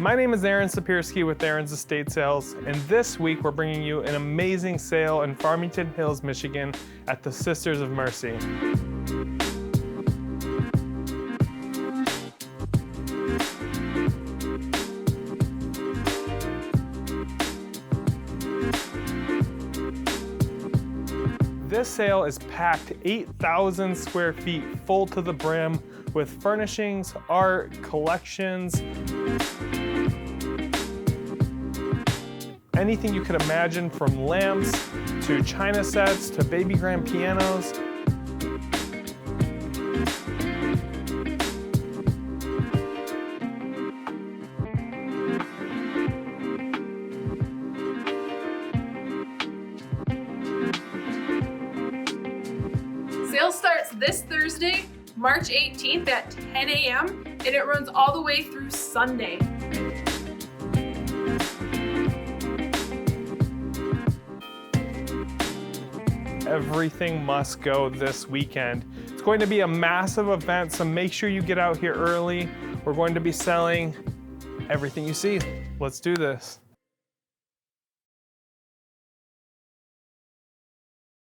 My name is Aaron Sapirski with Aaron's Estate Sales, and this week we're bringing you an amazing sale in Farmington Hills, Michigan at the Sisters of Mercy. This sale is packed 8,000 square feet full to the brim with furnishings, art, collections, anything you could imagine, from lamps to china sets to baby grand pianos. Sale starts this Thursday, March 18th at 10 a.m. and it runs all the way through Sunday. Everything must go this weekend. It's going to be a massive event, so make sure you get out here early. We're going to be selling everything you see. Let's do this.